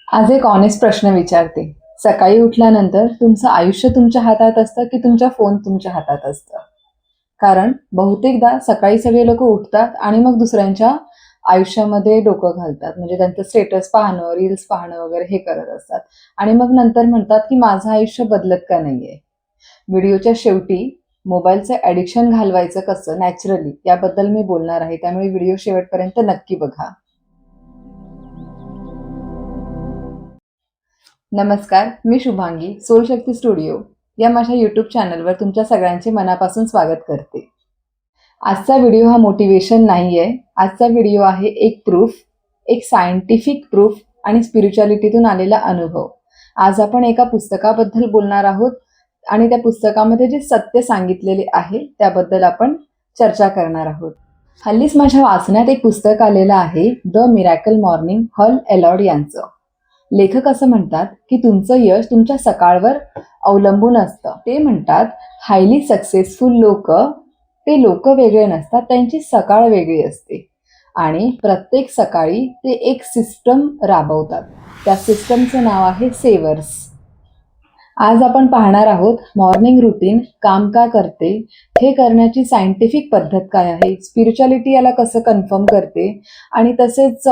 आज एक ऑनेस्ट प्रश्न विचारते. सकाळी उठल्यानंतर तुमचं आयुष्य तुमच्या हातात असतं की तुमचा फोन तुमच्या हातात असतं? कारण बहुतेकदा सकाळी सगळे लोक उठतात आणि मग दुसऱ्यांच्या आयुष्यामध्ये डोकं घालतात. म्हणजे त्यांचं स्टेटस पाहणं, रील्स पाहणं वगैरे हे करत असतात. आणि मग नंतर म्हणतात की माझं आयुष्य बदलत का नाहीये? व्हिडिओच्या शेवटी मोबाईलचं ॲडिक्शन घालवायचं कसं नॅचरली याबद्दल मी बोलणार आहे. त्यामुळे व्हिडिओ शेवटपर्यंत नक्की बघा. नमस्कार, मी शुभांगी, सोलशक्ती स्टुडिओ या माझ्या यूट्यूब चॅनलवर तुमच्या सगळ्यांचे मनापासून स्वागत करते. आजचा व्हिडिओ हा मोटिवेशन नाही आहे. आजचा व्हिडिओ आहे एक प्रूफ, एक सायंटिफिक प्रूफ आणि स्पिरिच्युअलिटीतून आलेला अनुभव. आज आपण एका पुस्तकाबद्दल बोलणार आहोत आणि त्या पुस्तकामध्ये जे सत्य सांगितलेले आहे त्याबद्दल आपण चर्चा करणार आहोत. हल्लीच माझ्या वाचण्यात एक पुस्तक आलेलं आहे, द मिरॅकल मॉर्निंग, हल एलॉड यांचं. लेखक असं म्हणतात की तुमचं यश तुमच्या सकाळवर अवलंबून असतं. ते म्हणतात हायली सक्सेसफुल लोक, ते लोक वेगळे नसतात, त्यांची सकाळ वेगळी असते आणि प्रत्येक सकाळी ते एक सिस्टम राबवतात. त्या सिस्टमचं नाव आहे सेवर्स. आज आपण पाहणार आहोत मॉर्निंग रुटीन काम का करते, हे करण्याची सायंटिफिक पद्धत काय आहे, स्पिरिच्युअलिटी याला कसं कन्फर्म करते आणि तसेच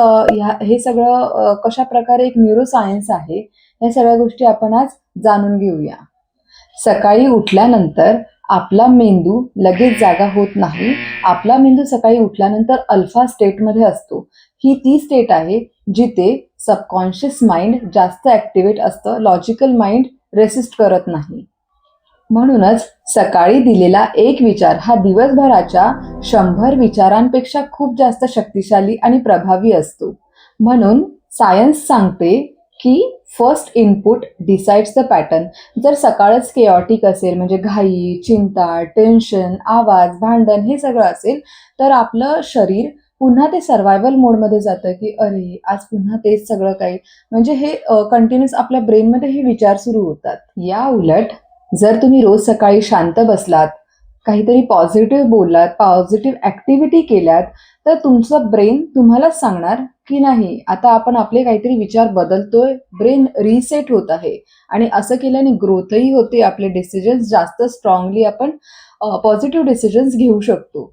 हे सगळं कशा प्रकारे एक न्यूरोसायन्स आहे, या सगळ्या गोष्टी आपण आज जाणून घेऊया. सकाळी उठल्यानंतर आपला मेंदू लगेच जागा होत नाही. आपला मेंदू सकाळी उठल्यानंतर अल्फा स्टेटमध्ये असतो. ही ती स्टेट आहे जिथे सबकॉन्शियस माइंड जास्त ॲक्टिवेट असतं, लॉजिकल माइंड रेसिस्ट करत नाही. म्हणूनच सकाळी दिलेला एक विचार हा दिवसभराच्या 100 विचारांपेक्षा खूप जास्त शक्तिशाली आणि प्रभावी असतो. म्हणून सायन्स सांगते की first input decides the pattern. जर सकाळच केऑटिक असेल, म्हणजे घाई, चिंता, टेन्शन, आवाज, भांडण हे सगळं असेल, तर आपलं शरीर पुन्हा ते सर्वायवल मोडमध्ये जातं की अरे आज पुन्हा तेच सगळं काही, म्हणजे हे कंटिन्युअस आपल्या ब्रेनमध्ये हे विचार सुरू होतात. या उलट जर तुम्ही रोज सकाळी शांत बसलात, काहीतरी पॉझिटिव्ह बोललात, पॉझिटिव्ह ॲक्टिव्हिटी केल्यात, तर तुमचं ब्रेन तुम्हालाच सांगणार की नाही आता आपण आपले काहीतरी विचार बदलतोय, ब्रेन रिसेट होत आहे. आणि असं केल्याने ग्रोथही होते, आपले डिसिजन्स जास्त स्ट्रॉंगली आपण पॉझिटिव्ह डिसिजन्स घेऊ शकतो.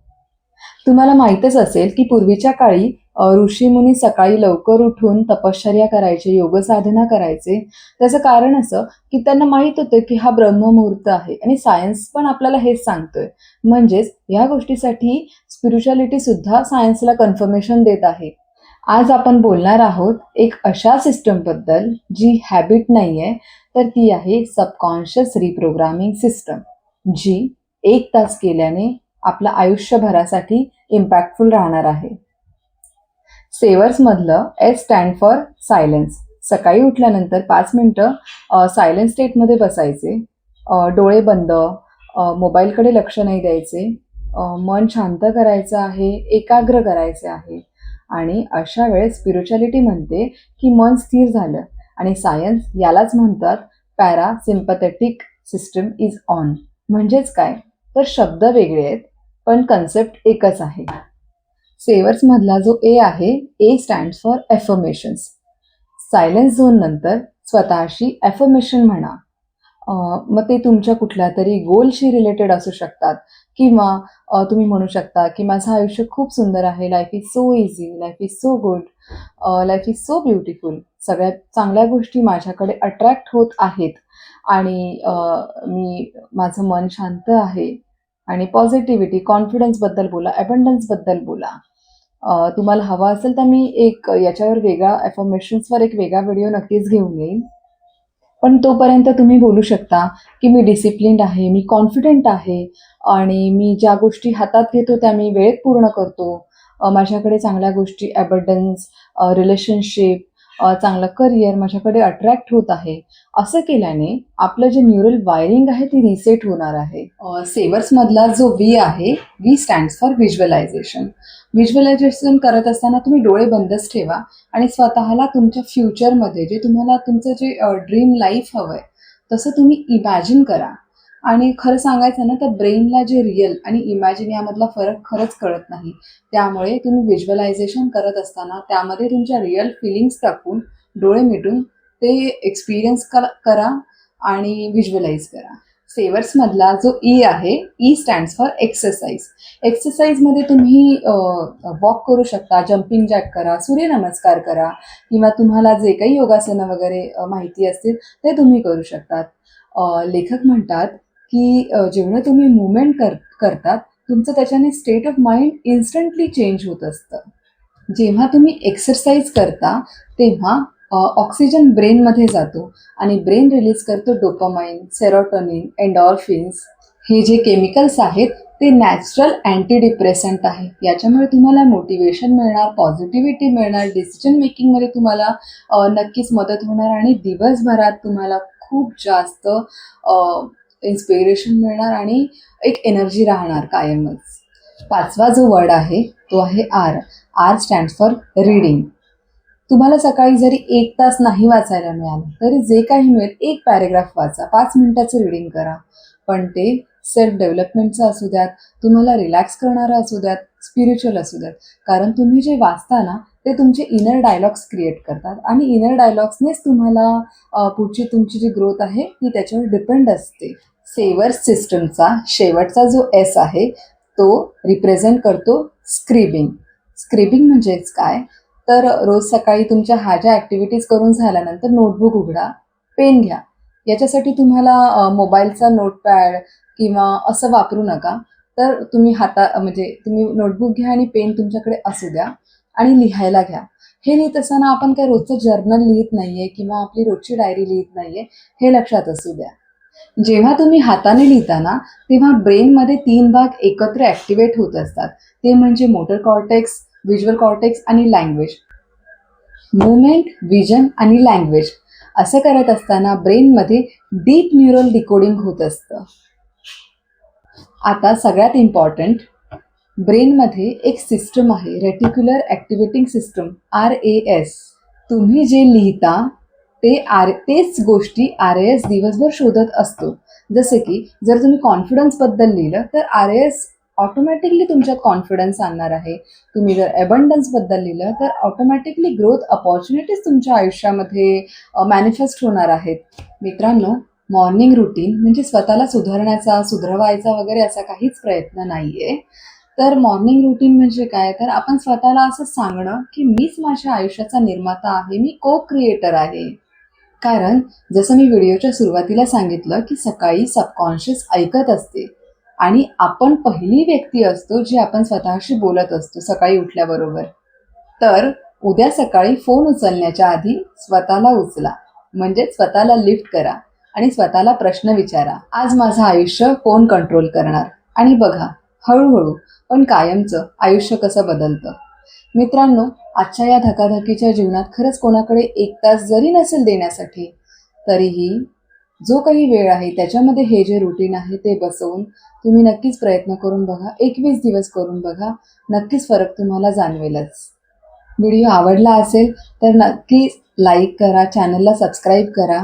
तुम्हाला माहीतच असेल की पूर्वीच्या काळी ऋषीमुनी सकाळी लवकर उठून तपश्चर्या करायचे, योगसाधना करायचे. त्याचं कारण असं की त्यांना माहीत होतं की हा ब्रह्ममुहूर्त आहे आणि सायन्स पण आपल्याला हेच सांगतोय. म्हणजेच या गोष्टीसाठी स्पिरिच्युअलिटी सुद्धा सायन्सला कन्फर्मेशन देत आहे. आज आपण बोलणार आहोत एक अशा सिस्टमबद्दल जी हॅबिट नाही आहे, तर ती आहे सबकॉन्शियस रिप्रोग्रामिंग सिस्टम, जी 1 तास केल्याने आपलं आयुष्यभरासाठी इम्पॅक्टफुल राहणार आहे. सेवर्समधलं एस स्टँड फॉर सायलेन्स. सकाळी उठल्यानंतर 5 मिनटं सायलेन्स स्टेटमध्ये बसायचे, डोळे बंद, मोबाईलकडे लक्ष नाही द्यायचे, मन शांत करायचं आहे, एकाग्र करायचे आहे. आणि अशा वेळेस स्पिरिच्युअलिटी म्हणते की मन स्थिर झालं आणि सायन्स यालाच म्हणतात पॅरासिम्पथेटिक सिस्टम इज ऑन. म्हणजेच काय, तर शब्द वेगळे आहेत पण कन्सेप्ट एकच आहे. सेवर्समधला जो ए आहे, A stands for affirmations. Silence zone नंतर स्वतःशी ॲफर्मेशन म्हणा. मग ते तुमच्या कुठल्या तरी गोलशी रिलेटेड असू शकतात किंवा तुम्ही म्हणू शकता की माझं आयुष्य खूप सुंदर आहे, life is so easy, life is so good, life is so beautiful, सगळ्यात चांगल्या गोष्टी माझ्याकडे अट्रॅक्ट होत आहेत आणि माझं मन शांत आहे. आणि पॉझिटिव्हिटी, कॉन्फिडन्सबद्दल बोला, ॲबंडन्सबद्दल बोला. तुम्हाला हवा असेल तर मी एक याच्यावर वेगळा ॲफर्मेशन्सवर एक वेगळा व्हिडिओ नक्कीच घेऊन येईन. पण तोपर्यंत तुम्ही बोलू शकता की मी डिसिप्लिन्ड आहे, मी कॉन्फिडंट आहे आणि मी ज्या गोष्टी हातात घेतो त्या मी वेळेत पूर्ण करतो. माझ्याकडे चांगल्या गोष्टी, ॲबंडन्स, रिलेशनशिप, चांगलं करिअर माझ्याकडे अट्रॅक्ट होत आहे. असं केल्याने आपलं जे न्यूरल वायरिंग आहे ती रिसेट होणार आहे. सेवर्समधला जो व्ही आहे, V stands for visualization. Visualization करत असताना तुम्ही डोळे बंदच ठेवा आणि स्वतःला तुमच्या फ्युचरमध्ये जे तुम्हाला तुमचं जे ड्रीम लाईफ हवं आहे तसं तुम्ही इमॅजिन करा. आणि खरं सांगायचं ना तर ब्रेनला जे रिअल आणि इमॅजिन यामधला फरक खरंच कळत नाही. त्यामुळे तुम्ही व्हिज्युअलायझेशन करत असताना त्यामध्ये तुमच्या रिअल फिलिंग्स टाकून डोळे मिटून ते एक्सपिरियन्स करा आणि व्हिज्युअलाइज करा. सेवर्समधला जो ई आहे, ई स्टँड्स फॉर एक्सरसाइज. एक्सरसाइजमध्ये तुम्ही वॉक करू शकता, जम्पिंग जॅक करा, सूर्यनमस्कार करा किंवा तुम्हाला जे काही योगासनं वगैरे माहिती असतील ते तुम्ही करू शकतात. लेखक म्हणतात की जेवढं तुम्ही मुवमेंट करतात तुमचं त्याच्याने state of mind instantly change होत असतं. जेव्हा तुम्ही एक्सरसाइज करता तेव्हा ऑक्सिजन ब्रेनमध्ये जातो आणि ब्रेन रिलीज करतो डोपामाइन, सेरोटोनिन, एन्डॉर्फिन्स. हे जे केमिकल्स आहेत ते नॅचरल अँटी डिप्रेसंट आहे. याच्यामुळे तुम्हाला मोटिवेशन मिळणार, पॉझिटिव्हिटी मिळणार, डिसिजन मेकिंगमध्ये तुम्हाला नक्कीच मदत होणार आणि दिवसभरात तुम्हाला खूप जास्त इन्स्पिरेशन मिळणार आणि एक एनर्जी राहणार कायमच. 5वा जो वर्ड आहे तो आहे R. R stands for reading. तुम्हाला सकाळी जरी 1 तास नाही वाचायला मिळालं तरी जे काही मिळेल 1 पॅरेग्राफ वाचा, 5 मिनिटाचं रीडिंग करा. पण ते सेल्फ डेव्हलपमेंटचं असू द्यात, तुम्हाला रिलॅक्स करणारं असू द्यात, स्पिरिच्युअल असू द्यात. कारण तुम्ही जे वाचता ना ते तुमचे इनर डायलॉग्स क्रिएट करतात आणि इनर डायलॉग्सनेच तुम्हाला पुढची तुमची जी ग्रोथ आहे ती त्याच्यावर डिपेंड असते. सेवर्स सिस्टमचा शेवटचा जो एस आहे तो रिप्रेझेंट करतो स्क्रिबिंग. स्क्रिबिंग म्हणजेच काय तर रोज सकाळी तुमच्या ह्या ज्या ॲक्टिव्हिटीज करून झाल्यानंतर नोटबुक उघडा, पेन घ्या. याच्यासाठी तुम्हाला मोबाईलचा नोटपॅड किंवा असं वापरू नका. तर तुम्ही म्हणजे तुम्ही नोटबुक घ्या आणि पेन तुमच्याकडे असू द्या आणि लिहायला घ्या. हे लिहित असताना आपण काय रोजचं जर्नल लिहित नाही आहे किंवा आपली रोजची डायरी लिहित नाही आहे हे लक्षात असू द्या. जेव्हा तुम्ही हाताने लिहिता ना तेव्हा ब्रेनमध्ये 3 भाग एकत्र ॲक्टिवेट होत असतात. ते म्हणजे मोटर कॉर्टेक्स, व्हिज्युअल कॉर्टेक्स आणि लँग्वेज. मुवमेंट, विजन आणि लँग्वेज असं करत असताना ब्रेनमध्ये डीप न्यूरल डिकोडिंग होत असतं. आता सगळ्यात इम्पॉर्टंट, ब्रेनमध्ये एक सिस्टम आहे रेटिक्युलर ॲक्टिव्हेटिंग सिस्टम RAS. तुम्ही जे लिहिता तेच गोष्टी RAS दिवसभर शोधत असतो. जसे की जर तुम्ही कॉन्फिडन्सबद्दल लिहिलं तर RAS ऑटोमॅटिकली तुमच्यात कॉन्फिडन्स आणणार आहे. तुम्ही जर अबंडन्सबद्दल लिहिलं तर ऑटोमॅटिकली ग्रोथ अपॉर्च्युनिटीज तुमच्या आयुष्यामध्ये मॅनिफेस्ट होणार आहेत. मित्रांनो, मॉर्निंग रुटीन म्हणजे स्वतःला सुधारण्याचा, सुधरवायचा वगैरे असा काहीच प्रयत्न नाही आहे. तर मॉर्निंग रुटीन म्हणजे काय तर आपण स्वतःला असं सांगणं की मीच माझ्या आयुष्याचा निर्माता आहे, मी को क्रिएटर आहे. कारण जसं मी व्हिडिओच्या सुरुवातीला सांगितलं की सकाळी सबकॉन्शियस ऐकत असते आणि आपण पहिली व्यक्ती असतो जी आपण स्वतःशी बोलत असतो सकाळी उठल्याबरोबर. तर उद्या सकाळी फोन उचलण्याच्या आधी स्वतःला उचला, म्हणजे स्वतःला लिफ्ट करा आणि स्वतःला प्रश्न विचारा, आज माझं आयुष्य कोण कंट्रोल करणार? आणि बघा हळूहळू पण कायमचं आयुष्य कसं बदलतं. मित्रांनो, आजच्या या धकाधकीच्या जीवनात खरंच कोणाकडे 1 तास जरी नसेल देण्यासाठी तरीही जो काही वेळ आहे त्याच्यामध्ये हे जे रुटीन आहे ते बसवून तुम्ही नक्कीच प्रयत्न करून बघा. 21 दिवस करून बघा, नक्कीच फरक तुम्हाला जाणवेलच. व्हिडिओ आवडला असेल तर नक्की लाईक करा, चॅनलला सबस्क्राईब करा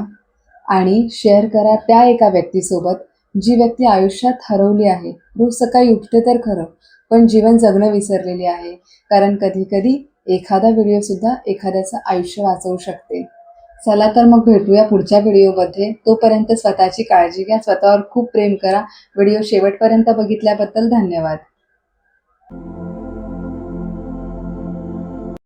आणि शेअर करा त्या एका व्यक्तीसोबत जी व्यक्ती आयुष्यात हरवली आहे. रोज सकाळी उठते तर खरं, पण जीवन जगणं विसरलेली आहे. कारण कधी कधी एखादा व्हिडिओसुद्धा एखाद्याचं आयुष्य वाचवू शकते. चला तर मग भेटूया पुढच्या व्हिडिओमध्ये. तोपर्यंत स्वतःची काळजी घ्या, स्वतःवर खूप प्रेम करा. व्हिडिओ शेवटपर्यंत बघितल्याबद्दल धन्यवाद.